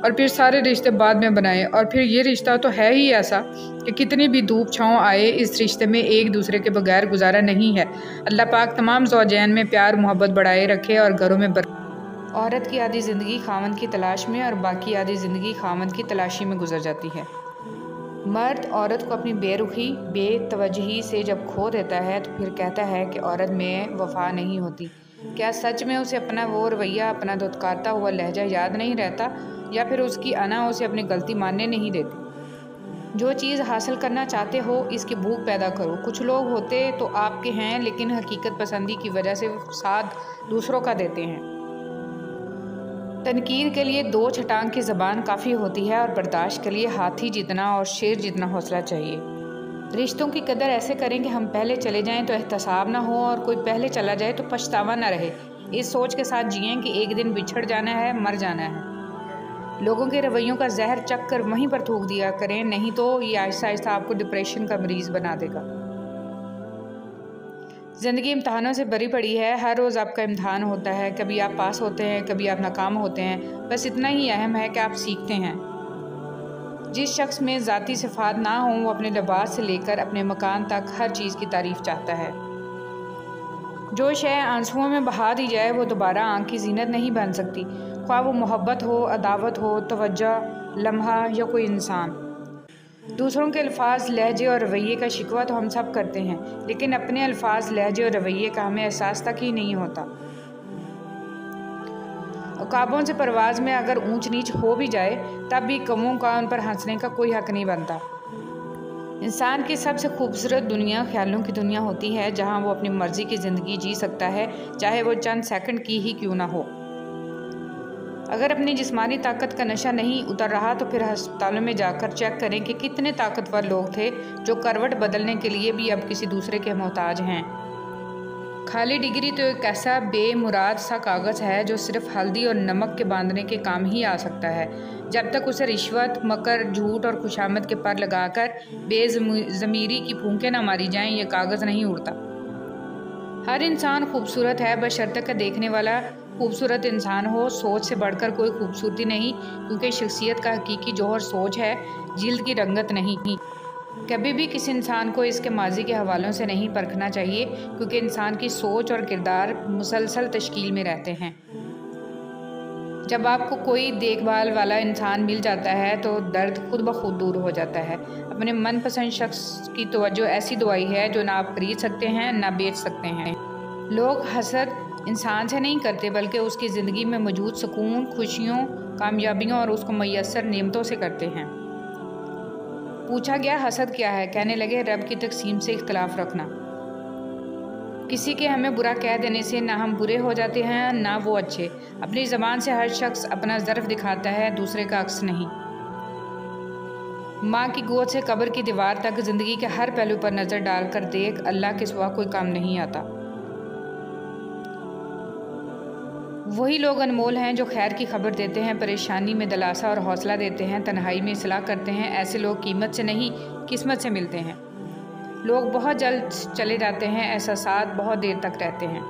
اور پھر سارے رشتے بعد میں بنائے، اور پھر یہ رشتہ تو ہے ہی ایسا کہ کتنی بھی دھوپ چھاؤں آئے اس رشتے میں ایک دوسرے کے بغیر گزارا نہیں ہے۔ اللہ پاک تمام زوجین میں پیار محبت بڑھائے رکھے اور گھروں میں عورت کی آدھی زندگی خاوند کی تلاش میں اور باقی آدھی زندگی خاوند کی تلاشی میں گزر جاتی ہے۔ مرد عورت کو اپنی بے رخی، بے توجہی سے جب کھو دیتا ہے تو پھر کہتا ہے کہ عورت میں وفا نہیں ہوتی۔ کیا سچ میں اسے اپنا وہ رویہ، اپنا دھتکارتا ہوا لہجہ یاد نہیں رہتا، یا پھر اس کی انا اسے اپنی غلطی ماننے نہیں دیتی؟ جو چیز حاصل کرنا چاہتے ہو اس کی بھوک پیدا کرو۔ کچھ لوگ ہوتے تو آپ کے ہیں لیکن حقیقت پسندی کی وجہ سے ساتھ دوسروں کا دیتے ہیں۔ تنقید کے لیے 2 چھٹانگ کی زبان کافی ہوتی ہے، اور برداشت کے لیے ہاتھی جتنا اور شیر جتنا حوصلہ چاہیے۔ رشتوں کی قدر ایسے کریں کہ ہم پہلے چلے جائیں تو احتساب نہ ہو، اور کوئی پہلے چلا جائے تو پچھتاوا نہ رہے۔ اس سوچ کے ساتھ جئیں کہ ایک دن بچھڑ جانا ہے، مر جانا ہے۔ لوگوں کے رویوں کا زہر چکھ کر وہیں پر تھوک دیا کریں، نہیں تو یہ آہستہ آہستہ آپ کو ڈپریشن کا مریض بنا دے گا۔ زندگی امتحانوں سے بھری پڑی ہے، ہر روز آپ کا امتحان ہوتا ہے، کبھی آپ پاس ہوتے ہیں، کبھی آپ ناکام ہوتے ہیں، بس اتنا ہی اہم ہے کہ آپ سیکھتے ہیں۔ جس شخص میں ذاتی صفات نہ ہوں وہ اپنے لباس سے لے کر اپنے مکان تک ہر چیز کی تعریف چاہتا ہے۔ جو شے آنسوؤں میں بہا دی جائے وہ دوبارہ آنکھ کی زینت نہیں بن سکتی، خواہ وہ محبت ہو، عداوت ہو، توجہ، لمحہ یا کوئی انسان۔ دوسروں کے الفاظ، لہجے اور رویے کا شکوہ تو ہم سب کرتے ہیں، لیکن اپنے الفاظ، لہجے اور رویے کا ہمیں احساس تک ہی نہیں ہوتا۔ عقابوں سے پرواز میں اگر اونچ نیچ ہو بھی جائے تب بھی کووں کا ان پر ہنسنے کا کوئی حق نہیں بنتا۔ انسان کی سب سے خوبصورت دنیا خیالوں کی دنیا ہوتی ہے، جہاں وہ اپنی مرضی کی زندگی جی سکتا ہے، چاہے وہ چند سیکنڈ کی ہی کیوں نہ ہو۔ اگر اپنی جسمانی طاقت کا نشہ نہیں اتر رہا تو پھر ہسپتالوں میں جا کر چیک کریں کہ کتنے طاقتور لوگ تھے جو کروٹ بدلنے کے لیے بھی اب کسی دوسرے کے محتاج ہیں۔ خالی ڈگری تو ایک ایسا بے مراد سا کاغذ ہے جو صرف ہلدی اور نمک کے باندھنے کے کام ہی آ سکتا ہے۔ جب تک اسے رشوت، مکر، جھوٹ اور خوشامد کے پر لگا کر بے ضمیری کی پھونکیں نہ ماری جائیں، یہ کاغذ نہیں اڑتا۔ ہر انسان خوبصورت ہے بشرطے کہ دیکھنے والا خوبصورت انسان ہو۔ سوچ سے بڑھ کر کوئی خوبصورتی نہیں، کیونکہ شخصیت کا حقیقی جوہر سوچ ہے، جلد کی رنگت نہیں۔ کبھی بھی کسی انسان کو اس کے ماضی کے حوالوں سے نہیں پرکھنا چاہیے، کیونکہ انسان کی سوچ اور کردار مسلسل تشکیل میں رہتے ہیں۔ جب آپ کو کوئی دیکھ بھال والا انسان مل جاتا ہے تو درد خود بخود دور ہو جاتا ہے۔ اپنے من پسند شخص کی توجہ ایسی دوائی ہے جو نہ آپ خرید سکتے ہیں نہ بیچ سکتے ہیں۔ لوگ حسد انسان سے نہیں کرتے بلکہ اس کی زندگی میں موجود سکون، خوشیوں، کامیابیوں اور اس کو میسر نعمتوں سے کرتے ہیں۔ پوچھا گیا حسد کیا ہے؟ کہنے لگے رب کی تقسیم سے اختلاف رکھنا۔ کسی کے ہمیں برا کہہ دینے سے نہ ہم برے ہو جاتے ہیں نہ وہ اچھے۔ اپنی زبان سے ہر شخص اپنا ظرف دکھاتا ہے، دوسرے کا عکس نہیں۔ ماں کی گود سے قبر کی دیوار تک زندگی کے ہر پہلو پر نظر ڈال کر دیکھ، اللہ کے سوا کوئی کام نہیں آتا۔ وہی لوگ انمول ہیں جو خیر کی خبر دیتے ہیں، پریشانی میں دلاسا اور حوصلہ دیتے ہیں، تنہائی میں اصلاح کرتے ہیں۔ ایسے لوگ قیمت سے نہیں قسمت سے ملتے ہیں۔ لوگ بہت جلد چلے جاتے ہیں، احساسات بہت دیر تک رہتے ہیں۔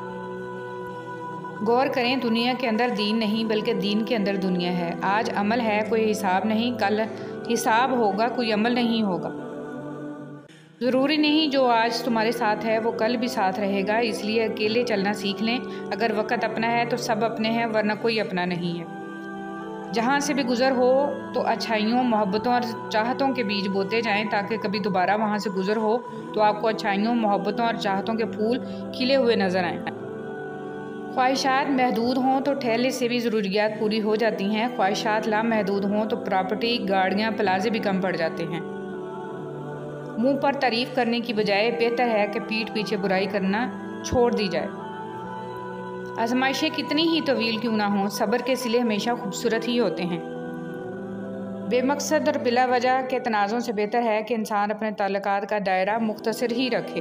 غور کریں، دنیا کے اندر دین نہیں بلکہ دین کے اندر دنیا ہے۔ آج عمل ہے، کوئی حساب نہیں، کل حساب ہوگا، کوئی عمل نہیں ہوگا۔ ضروری نہیں جو آج تمہارے ساتھ ہے وہ کل بھی ساتھ رہے گا، اس لیے اکیلے چلنا سیکھ لیں۔ اگر وقت اپنا ہے تو سب اپنے ہیں، ورنہ کوئی اپنا نہیں ہے۔ جہاں سے بھی گزر ہو تو اچھائیوں، محبتوں اور چاہتوں کے بیج بوتے جائیں تاکہ کبھی دوبارہ وہاں سے گزر ہو تو آپ کو اچھائیوں، محبتوں اور چاہتوں کے پھول کھلے ہوئے نظر آئیں۔ خواہشات محدود ہوں تو ٹھیلے سے بھی ضروریات پوری ہو جاتی ہیں، خواہشات لامحدود ہوں تو پراپرٹی، گاڑیاں، پلازے بھی کم پڑ جاتے ہیں۔ منہ پر تعریف کرنے کی بجائے بہتر ہے کہ پیٹھ پیچھے برائی کرنا چھوڑ دی جائے۔ آزمائشیں کتنی ہی طویل کیوں نہ ہوں، صبر کے صلے ہمیشہ خوبصورت ہی ہوتے ہیں۔ بے مقصد اور بلا وجہ کے تنازع سے بہتر ہے کہ انسان اپنے تعلقات کا دائرہ مختصر ہی رکھے۔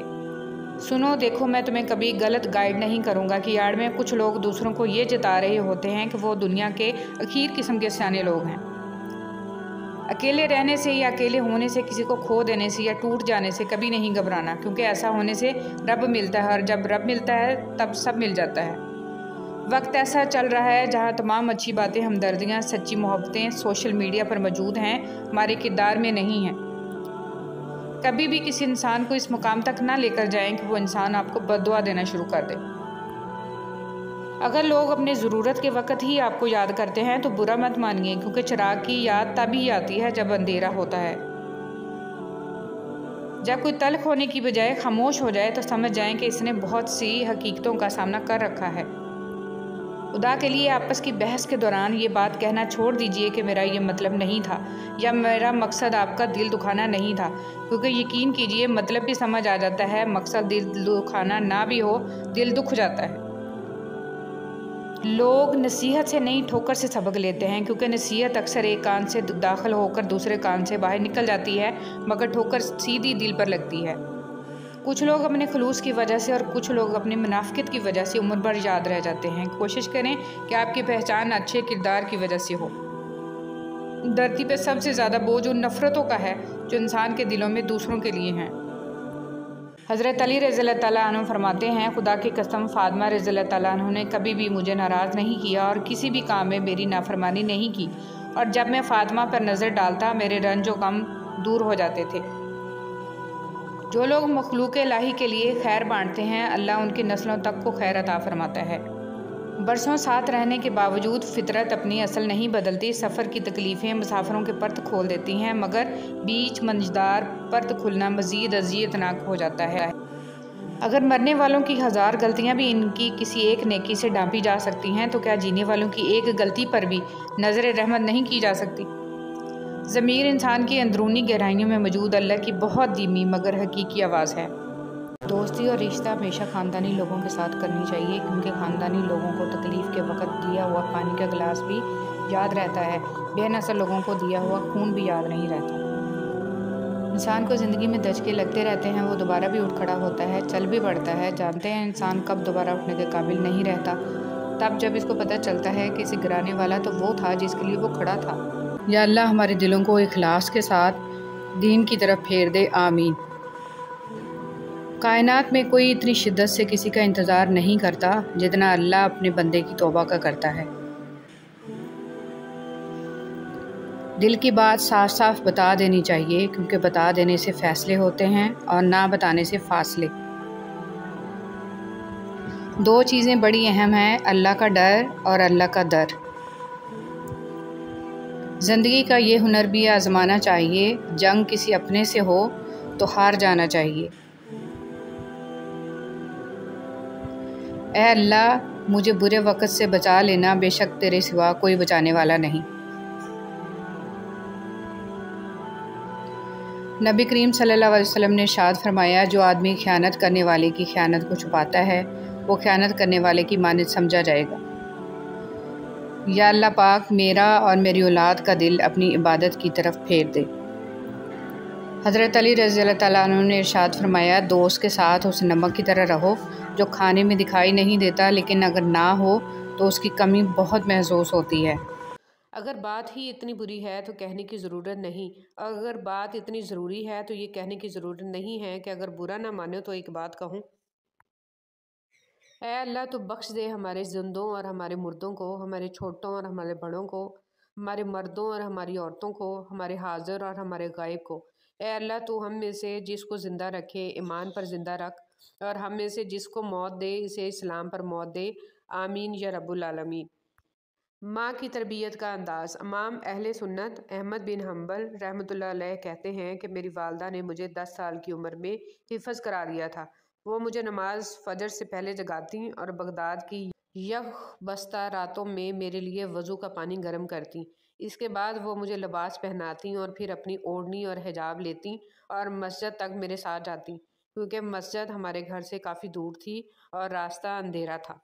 سنو دیکھو، میں تمہیں کبھی غلط گائیڈ نہیں کروں گا کہ آڑ میں کچھ لوگ دوسروں کو یہ جتا رہے ہوتے ہیں کہ وہ دنیا کے اخیر قسم کے سیانے لوگ ہیں۔ اکیلے رہنے سے یا اکیلے ہونے سے، کسی کو کھو دینے سے یا ٹوٹ جانے سے کبھی نہیں گھبرانا، کیونکہ ایسا ہونے سے رب ملتا ہے، اور جب رب ملتا ہے تب سب مل جاتا ہے۔ وقت ایسا چل رہا ہے جہاں تمام اچھی باتیں، ہمدردیاں، سچی محبتیں سوشل میڈیا پر موجود ہیں، ہمارے کردار میں نہیں ہیں۔ کبھی بھی کسی انسان کو اس مقام تک نہ لے کر جائیں کہ وہ انسان آپ کو بد دعا دینا شروع کر دے۔ اگر لوگ اپنی ضرورت کے وقت ہی آپ کو یاد کرتے ہیں تو برا مت مانیے، کیونکہ چراغ کی یاد تب ہی آتی ہے جب اندھیرا ہوتا ہے۔ جب کوئی تلخ ہونے کی بجائے خاموش ہو جائے تو سمجھ جائیں کہ اس نے بہت سی حقیقتوں کا سامنا کر رکھا ہے۔ خدا کے لیے آپس کی بحث کے دوران یہ بات کہنا چھوڑ دیجئے کہ میرا یہ مطلب نہیں تھا، یا میرا مقصد آپ کا دل دکھانا نہیں تھا، کیونکہ یقین کیجئے مطلب بھی سمجھ آ جاتا ہے، مقصد دل دکھانا نہ بھی ہو، دل دکھ جاتا ہے۔ لوگ نصیحت سے نہیں ٹھوکر سے سبق لیتے ہیں، کیونکہ نصیحت اکثر ایک کان سے داخل ہو کر دوسرے کان سے باہر نکل جاتی ہے، مگر ٹھوکر سیدھی دل پر لگتی ہے۔ کچھ لوگ اپنے خلوص کی وجہ سے اور کچھ لوگ اپنی منافقت کی وجہ سے عمر بھر یاد رہ جاتے ہیں۔ کوشش کریں کہ آپ کی پہچان اچھے کردار کی وجہ سے ہو۔ دھرتی پہ سب سے زیادہ بوجھ ان نفرتوں کا ہے جو انسان کے دلوں میں دوسروں کے لیے ہیں۔ حضرت علی رضی اللہ تعالیٰ عنہ فرماتے ہیں، خدا کی قسم فاطمہ رضی اللہ تعالیٰ عنہ نے کبھی بھی مجھے ناراض نہیں کیا اور کسی بھی کام میں میری نافرمانی نہیں کی، اور جب میں فاطمہ پر نظر ڈالتا میرے رنج و غم دور ہو جاتے تھے۔ جو لوگ مخلوق الہی کے لیے خیر بانٹتے ہیں، اللہ ان کی نسلوں تک کو خیر عطا فرماتا ہے۔ برسوں ساتھ رہنے کے باوجود فطرت اپنی اصل نہیں بدلتی۔ سفر کی تکلیفیں مسافروں کے پرت کھول دیتی ہیں، مگر بیچ منجدار پرت کھلنا مزید اذیتناک ہو جاتا ہے۔ اگر مرنے والوں کی 1000 غلطیاں بھی ان کی کسی ایک نیکی سے ڈھانپی جا سکتی ہیں تو کیا جینے والوں کی ایک غلطی پر بھی نظر رحمت نہیں کی جا سکتی؟ ضمیر انسان کی اندرونی گہرائیوں میں موجود اللہ کی بہت دھیمی مگر حقیقی آواز ہے۔ دوستی اور رشتہ ہمیشہ خاندانی لوگوں کے ساتھ کرنی چاہیے، کیونکہ خاندانی لوگوں کو تکلیف کے وقت دیا ہوا پانی کا گلاس بھی یاد رہتا ہے، بے نسل لوگوں کو دیا ہوا خون بھی یاد نہیں رہتا۔ انسان کو زندگی میں دھچکے لگتے رہتے ہیں، وہ دوبارہ بھی اٹھ کھڑا ہوتا ہے، چل بھی پڑتا ہے۔ جانتے ہیں انسان کب دوبارہ اٹھنے کے قابل نہیں رہتا؟ تب جب اس کو پتہ چلتا ہے کہ اسے گرانے والا تو وہ تھا جس کے لیے وہ کھڑا تھا۔ یا اللہ ہمارے دلوں کو اخلاص کے ساتھ دین کی طرف پھیر دے، آمین۔ کائنات میں کوئی اتنی شدت سے کسی کا انتظار نہیں کرتا جتنا اللہ اپنے بندے کی توبہ کا کرتا ہے۔ دل کی بات صاف صاف بتا دینی چاہیے، کیونکہ بتا دینے سے فیصلے ہوتے ہیں اور نہ بتانے سے فاصلے۔ دو چیزیں بڑی اہم ہیں، اللہ کا ڈر اور اللہ کا در۔ زندگی کا یہ ہنر بھی آزمانا چاہیے، جنگ کسی اپنے سے ہو تو ہار جانا چاہیے۔ اے اللہ، مجھے برے وقت سے بچا لینا، بے شک تیرے سوا کوئی بچانے والا نہیں۔ نبی کریم صلی اللہ علیہ وسلم نے ارشاد فرمایا، جو آدمی خیانت کرنے والے کی خیانت کو چھپاتا ہے وہ خیانت کرنے والے کی مانند سمجھا جائے گا۔ یا اللہ پاک میرا اور میری اولاد کا دل اپنی عبادت کی طرف پھیر دے۔ حضرت علی رضی اللہ تعالیٰ عنہ نے ارشاد فرمایا، دوست کے ساتھ اس نمک کی طرح رہو جو کھانے میں دکھائی نہیں دیتا لیکن اگر نہ ہو تو اس کی کمی بہت محسوس ہوتی ہے۔ اگر بات ہی اتنی بری ہے تو کہنے کی ضرورت نہیں، اگر بات اتنی ضروری ہے تو یہ کہنے کی ضرورت نہیں ہے کہ اگر برا نہ مانے تو ایک بات کہوں۔ اے اللہ، تو بخش دے ہمارے زندوں اور ہمارے مردوں کو، ہمارے چھوٹوں اور ہمارے بڑوں کو، ہمارے مردوں اور ہماری عورتوں کو، ہمارے حاضر اور ہمارے غائب کو۔ اے اللہ، تو ہم میں سے جس کو زندہ رکھے ایمان پر زندہ رکھ، اور ہم میں سے جس کو موت دے اسے اسلام پر موت دے، آمین یا رب العالمین۔ ماں کی تربیت کا انداز۔ امام اہل سنت احمد بن حنبل رحمۃ اللہ علیہ کہتے ہیں کہ میری والدہ نے مجھے 10 سال کی عمر میں حفظ کرا دیا تھا۔ وہ مجھے نماز فجر سے پہلے جگاتیں اور بغداد کی یخ بستہ راتوں میں میرے لیے وضو کا پانی گرم کرتیں۔ اس کے بعد وہ مجھے لباس پہناتیں اور پھر اپنی اوڑھنی اور حجاب لیتیں اور مسجد تک میرے ساتھ جاتیں، کیونکہ مسجد ہمارے گھر سے کافی دور تھی اور راستہ اندھیرا تھا۔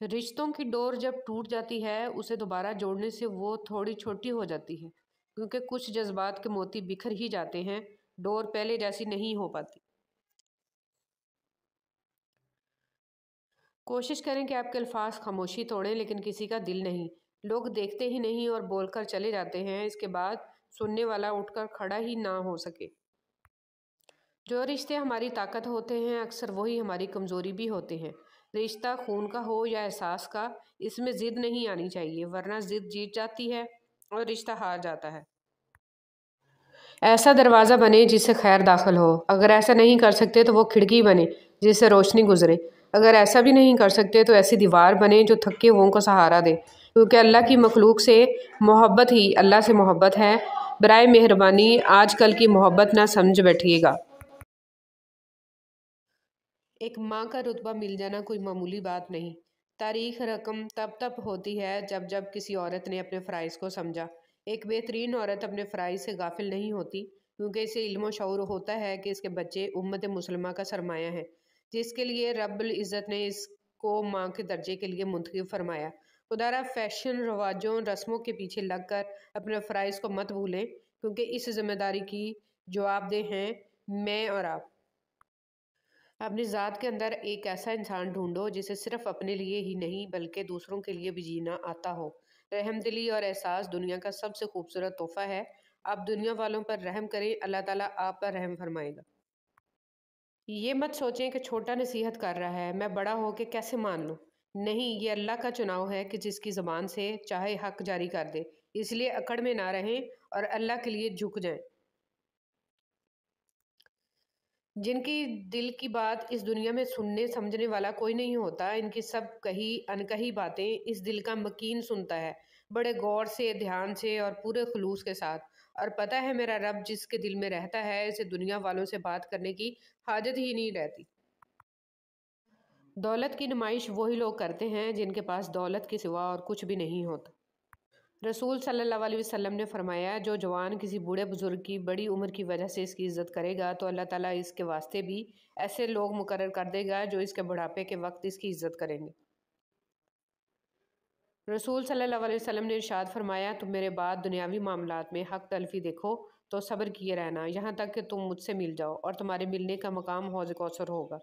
رشتوں کی ڈور جب ٹوٹ جاتی ہے اسے دوبارہ جوڑنے سے وہ تھوڑی چھوٹی ہو جاتی ہے، کیونکہ کچھ جذبات کے موتی بکھر ہی جاتے ہیں، ڈور پہلے جیسی نہیں ہو پاتی۔ کوشش کریں کہ آپ کے الفاظ خاموشی توڑیں لیکن کسی کا دل نہیں۔ لوگ دیکھتے ہی نہیں اور بول کر چلے جاتے ہیں، اس کے بعد سننے والا اٹھ کر کھڑا ہی نہ ہو سکے۔ جو رشتے ہماری طاقت ہوتے ہیں اکثر وہی ہماری کمزوری بھی ہوتے ہیں۔ رشتہ خون کا ہو یا احساس کا، اس میں ضد نہیں آنی چاہیے، ورنہ ضد جیت جاتی ہے اور رشتہ ہار جاتا ہے۔ ایسا دروازہ بنے جس سے خیر داخل ہو، اگر ایسا نہیں کر سکتے تو وہ کھڑکی بنے جس سے روشنی گزرے، اگر ایسا بھی نہیں کر سکتے تو ایسی دیوار بنے جو تھکے ہوئوں کو سہارا دے، کیونکہ اللہ کی مخلوق سے محبت ہی اللہ سے محبت ہے۔ برائے مہربانی آج کل کی محبت نہ سمجھ بیٹھیے گا۔ ایک ماں کا رتبہ مل جانا کوئی معمولی بات نہیں۔ تاریخ رقم تب ہوتی ہے جب کسی عورت نے اپنے فرائض کو سمجھا۔ ایک بہترین عورت اپنے فرائض سے غافل نہیں ہوتی، کیونکہ اسے علم و شعور ہوتا ہے کہ اس کے بچے امت مسلمہ کا سرمایہ ہیں، جس کے لیے رب العزت نے اس کو ماں کے درجے کے لیے منتخب فرمایا۔ خدا را فیشن، رواجوں، رسموں کے پیچھے لگ کر اپنے فرائض کو مت بھولیں، کیونکہ اس ذمہ داری کی جواب دہ ہیں میں اور آپ۔ اپنی ذات کے اندر ایک ایسا انسان ڈھونڈو جسے صرف اپنے لیے ہی نہیں بلکہ دوسروں کے لیے بھی جینا آتا ہو۔ رحم دلی اور احساس دنیا کا سب سے خوبصورت تحفہ ہے۔ آپ دنیا والوں پر رحم کریں، اللہ تعالیٰ آپ پر رحم فرمائے گا۔ یہ مت سوچیں کہ چھوٹا نصیحت کر رہا ہے، میں بڑا ہو کے کیسے مان لوں۔ نہیں، یہ اللہ کا چناؤ ہے کہ جس کی زبان سے چاہے حق جاری کر دے، اس لیے اکڑ میں نہ رہیں اور اللہ کے لیے جھک جائیں۔ جن کی دل کی بات اس دنیا میں سننے سمجھنے والا کوئی نہیں ہوتا، ان کی سب کہی انکہی باتیں اس دل کا مکین سنتا ہے، بڑے غور سے، دھیان سے اور پورے خلوص کے ساتھ، اور پتہ ہے میرا رب جس کے دل میں رہتا ہے اسے دنیا والوں سے بات کرنے کی حاجت ہی نہیں رہتی۔ دولت کی نمائش وہی لوگ کرتے ہیں جن کے پاس دولت کے سوا اور کچھ بھی نہیں ہوتا۔ رسول صلی اللہ علیہ وسلم نے فرمایا، جو جوان کسی بوڑھے بزرگ کی بڑی عمر کی وجہ سے اس کی عزت کرے گا تو اللہ تعالیٰ اس کے واسطے بھی ایسے لوگ مقرر کر دے گا جو اس کے بڑھاپے کے وقت اس کی عزت کریں گے۔ رسول صلی اللہ علیہ وسلم نے ارشاد فرمایا، تم میرے بعد دنیاوی معاملات میں حق تلفی دیکھو تو صبر کیے رہنا یہاں تک کہ تم مجھ سے مل جاؤ، اور تمہارے ملنے کا مقام حوض کوثر ہوگا۔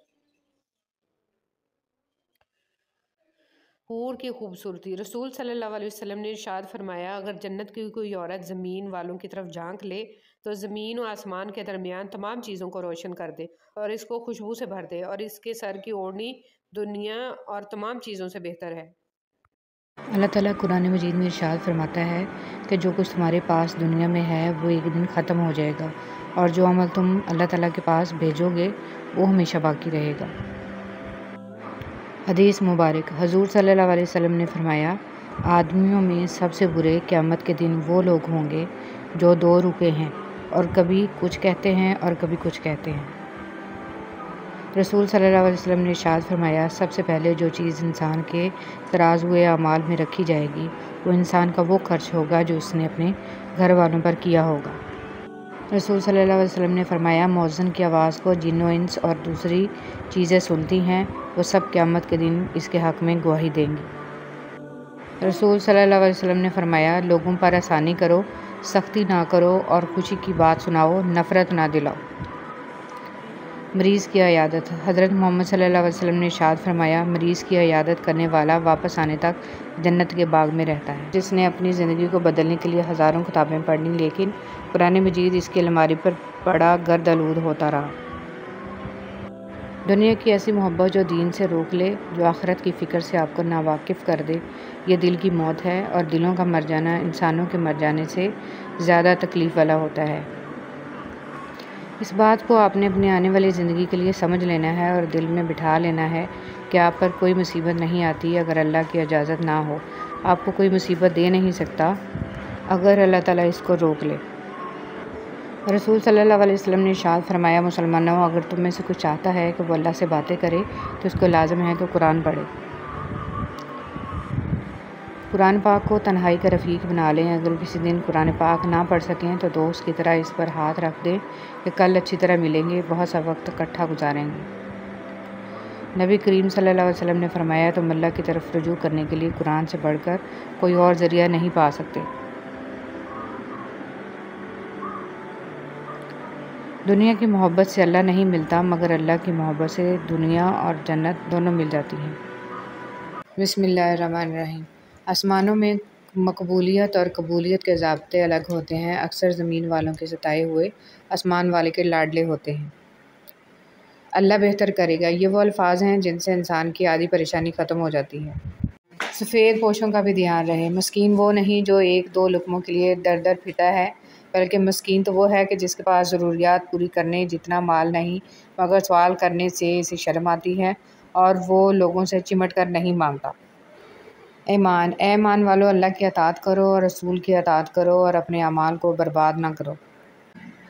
حور کی خوبصورتی۔ رسول صلی اللہ علیہ وسلم نے ارشاد فرمایا، اگر جنت کی کوئی عورت زمین والوں کی طرف جھانک لے تو زمین و آسمان کے درمیان تمام چیزوں کو روشن کر دے اور اس کو خوشبو سے بھر دے، اور اس کے سر کی اوڑھنی دنیا اور تمام چیزوں سے بہتر ہے۔ اللہ تعالیٰ قرآن مجید میں ارشاد فرماتا ہے کہ جو کچھ تمہارے پاس دنیا میں ہے وہ ایک دن ختم ہو جائے گا، اور جو عمل تم اللہ تعالیٰ کے پاس بھیجو گے وہ ہمیشہ باقی رہے گا۔ حدیث مبارک، حضور صلی اللہ علیہ وسلم نے فرمایا، آدمیوں میں سب سے برے قیامت کے دن وہ لوگ ہوں گے جو دو روپے ہیں اور کبھی کچھ کہتے ہیں اور کبھی کچھ کہتے ہیں۔ رسول صلی اللہ علیہ وسلم نے ارشاد فرمایا، سب سے پہلے جو چیز انسان کے ترازوئے اعمال میں رکھی جائے گی وہ انسان کا وہ خرچ ہوگا جو اس نے اپنے گھر والوں پر کیا ہوگا۔ رسول صلی اللہ علیہ وسلم نے فرمایا، مؤذن کی آواز کو جن و انس اور دوسری چیزیں سنتی ہیں، وہ سب قیامت کے دن اس کے حق میں گواہی دیں گی۔ رسول صلی اللہ علیہ وسلم نے فرمایا، لوگوں پر آسانی کرو، سختی نہ کرو اور خوشی کی بات سناؤ، نفرت نہ دلاؤ۔ مریض کی عیادت، حضرت محمد صلی اللہ علیہ وسلم نے ارشاد فرمایا، مریض کی عیادت کرنے والا واپس آنے تک جنت کے باغ میں رہتا ہے۔ جس نے اپنی زندگی کو بدلنے کے لیے ہزاروں کتابیں پڑھی لیکن قرآن مجید اس کی الماری پر پڑا گرد آلود ہوتا رہا۔ دنیا کی ایسی محبت جو دین سے روک لے، جو آخرت کی فکر سے آپ کو ناواقف کر دے، یہ دل کی موت ہے، اور دلوں کا مر جانا انسانوں کے مر جانے سے زیادہ تکلیف والا ہوتا ہے۔ اس بات کو آپ نے اپنی آنے والی زندگی کے لیے سمجھ لینا ہے اور دل میں بٹھا لینا ہے کہ آپ پر کوئی مصیبت نہیں آتی اگر اللہ کی اجازت نہ ہو، آپ کو کوئی مصیبت دے نہیں سکتا اگر اللہ تعالیٰ اس کو روک لے۔ رسول صلی اللہ علیہ وسلم نے ارشاد فرمایا، مسلمانوں، اگر تم میں سے کوئی چاہتا ہے کہ وہ اللہ سے باتیں کرے تو اس کو لازم ہے کہ قرآن پڑھے۔ قرآن پاک کو تنہائی کا رفیق بنا لیں۔ اگر کسی دن قرآن پاک نہ پڑھ سکیں تو دوست کی طرح اس پر ہاتھ رکھ دیں کہ کل اچھی طرح ملیں گے، بہت سا وقت اکٹھا گزاریں گے۔ نبی کریم صلی اللہ علیہ وسلم نے فرمایا، تم اللہ کی طرف رجوع کرنے کے لیے قرآن سے بڑھ کر کوئی اور ذریعہ نہیں پا سکتے۔ دنیا کی محبت سے اللہ نہیں ملتا، مگر اللہ کی محبت سے دنیا اور جنت دونوں مل جاتی ہیں۔ بسم اللہ الرحمن الرحیم۔ آسمانوں میں مقبولیت اور قبولیت کے ضابطے الگ ہوتے ہیں، اکثر زمین والوں کے ستائے ہوئے آسمان والے کے لاڈلے ہوتے ہیں۔ اللہ بہتر کرے گا، یہ وہ الفاظ ہیں جن سے انسان کی آدھی پریشانی ختم ہو جاتی ہے۔ سفید پوشوں کا بھی دھیان رہے، مسکین وہ نہیں جو ایک دو لقموں کے لیے در در پھرتا ہے، بلکہ مسکین تو وہ ہے کہ جس کے پاس ضروریات پوری کرنے جتنا مال نہیں، مگر سوال کرنے سے اسے شرم آتی ہے اور وہ لوگوں سے چمٹ کر نہیں مانگتا۔ اے ایمان والو، اللہ کی اطاعت کرو اور رسول کی اطاعت کرو اور اپنے اعمال کو برباد نہ کرو۔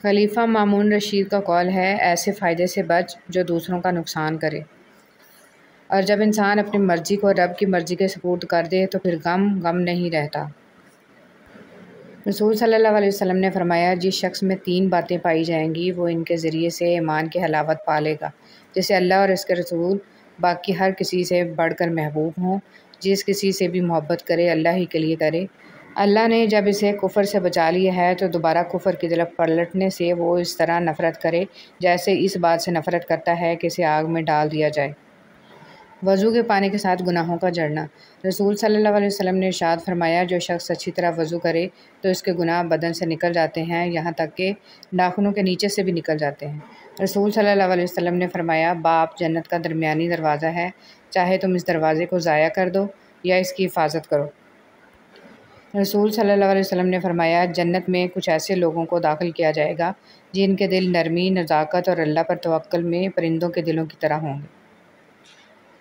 خلیفہ مامون رشید کا قول ہے، ایسے فائدے سے بچ جو دوسروں کا نقصان کرے۔ اور جب انسان اپنی مرضی کو رب کی مرضی کے سپرد کر دے تو پھر غم نہیں رہتا۔ رسول صلی اللہ علیہ وسلم نے فرمایا، جس شخص میں 3 باتیں پائی جائیں گی وہ ان کے ذریعے سے ایمان کی حلاوت پا لے گا، جسے اللہ اور اس کے رسول باقی ہر کسی سے بڑھ کر محبوب ہوں۔ جس کسی سے بھی محبت کرے اللہ ہی کے لیے کرے۔ اللہ نے جب اسے کفر سے بچا لیا ہے تو دوبارہ کفر کی طرف پلٹنے سے وہ اس طرح نفرت کرے جیسے اس بات سے نفرت کرتا ہے کہ اسے آگ میں ڈال دیا جائے۔ وضو کے پانی کے ساتھ گناہوں کا جڑنا، رسول صلی اللہ علیہ وسلم نے ارشاد فرمایا، جو شخص اچھی طرح وضو کرے تو اس کے گناہ بدن سے نکل جاتے ہیں، یہاں تک کہ ناخنوں کے نیچے سے بھی نکل جاتے ہیں۔ رسول صلی اللہ علیہ وسلم نے فرمایا، باب جنت کا درمیانی دروازہ ہے، چاہے تم اس دروازے کو ضائع کر دو یا اس کی حفاظت کرو۔ رسول صلی اللہ علیہ وسلم نے فرمایا، جنت میں کچھ ایسے لوگوں کو داخل کیا جائے گا جن کے دل نرمی، نزاکت اور اللہ پر توکل میں پرندوں کے دلوں کی طرح ہوں گے۔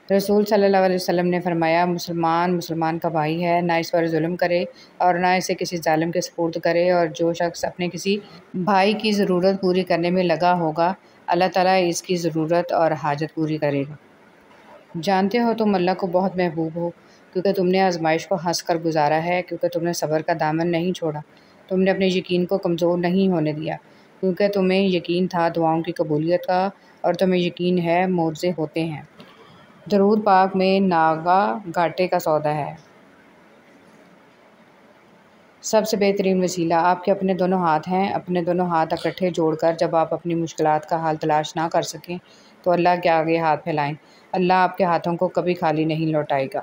رسول صلی اللہ علیہ وسلم نے فرمایا، مسلمان کا بھائی ہے، نہ اس پر ظلم کرے اور نہ اسے کسی ظالم کے سپرد کرے، اور جو شخص اپنے کسی بھائی کی ضرورت پوری کرنے میں لگا ہوگا اللہ تعالیٰ اس کی ضرورت اور حاجت پوری کرے گا۔ جانتے ہو تم اللہ کو بہت محبوب ہو کیونکہ تم نے آزمائش کو ہنس کر گزارا ہے، کیونکہ تم نے صبر کا دامن نہیں چھوڑا، تم نے اپنے یقین کو کمزور نہیں ہونے دیا، کیونکہ تمہیں یقین تھا دعاؤں کی قبولیت کا اور تمہیں یقین ہے معجزے ہوتے ہیں۔ درود پاک میں ناغہ گھاٹے کا سودا ہے۔ سب سے بہترین وسیلہ آپ کے اپنے دونوں ہاتھ ہیں۔ اپنے دونوں ہاتھ اکٹھے جوڑ کر جب آپ اپنی مشکلات کا حل تلاش نہ کر سکیں تو اللہ کے آگے ہاتھ پھیلائیں، اللہ آپ کے ہاتھوں کو کبھی خالی نہیں لوٹائے گا۔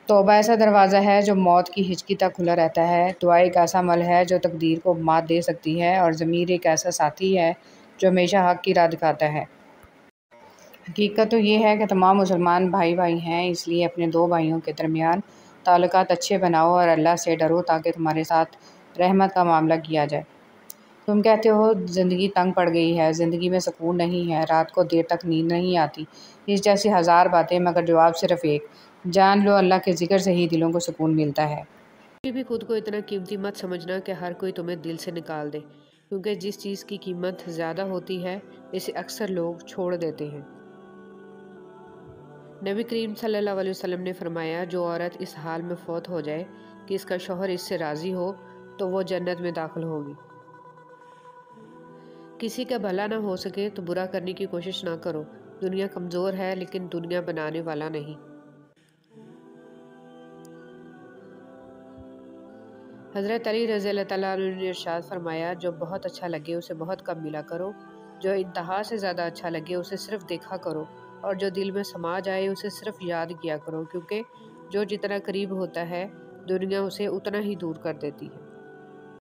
توبہ ایسا دروازہ ہے جو موت کی ہچکی تک کھلا رہتا ہے۔ دعا ایک ایسا عمل ہے جو تقدیر کو مات دے سکتی ہے، اور ضمیر ایک ایسا ساتھی ہے جو ہمیشہ حق کی راہ دکھاتا ہے۔ حقیقت تو یہ ہے کہ تمام مسلمان بھائی بھائی ہیں، اس لیے اپنے دو بھائیوں کے درمیان تعلقات اچھے بناؤ اور اللہ سے ڈرو تاکہ تمہارے ساتھ رحمت کا معاملہ کیا جائے۔ تم کہتے ہو زندگی تنگ پڑ گئی ہے، زندگی میں سکون نہیں ہے، رات کو دیر تک نیند نہیں آتی، اس جیسی ہزار باتیں، مگر جواب صرف ایک: جان لو اللہ کے ذکر سے ہی دلوں کو سکون ملتا ہے۔ کبھی بھی خود کو اتنا قیمتی مت سمجھنا کہ ہر کوئی تمہیں دل سے نکال دے، کیونکہ جس چیز کی قیمت زیادہ ہوتی ہے اسے اکثر لوگ چھوڑ دیتے ہیں۔ نبی کریم صلی اللہ علیہ وسلم نے فرمایا، جو عورت اس حال میں فوت ہو جائے کہ اس کا شوہر اس سے راضی ہو تو وہ جنت میں داخل ہوگی۔ کسی کا بھلا نہ ہو سکے تو برا کرنے کی کوشش نہ کرو۔ دنیا کمزور ہے لیکن دنیا بنانے والا نہیں۔ حضرت علی رضی اللہ تعالیٰ عنہ نے ارشاد فرمایا، جو بہت اچھا لگے اسے بہت کم ملا کرو، جو انتہا سے زیادہ اچھا لگے اسے صرف دیکھا کرو، اور جو دل میں سما جائے اسے صرف یاد کیا کرو، کیونکہ جو جتنا قریب ہوتا ہے دنیا اسے اتنا ہی دور کر دیتی ہے۔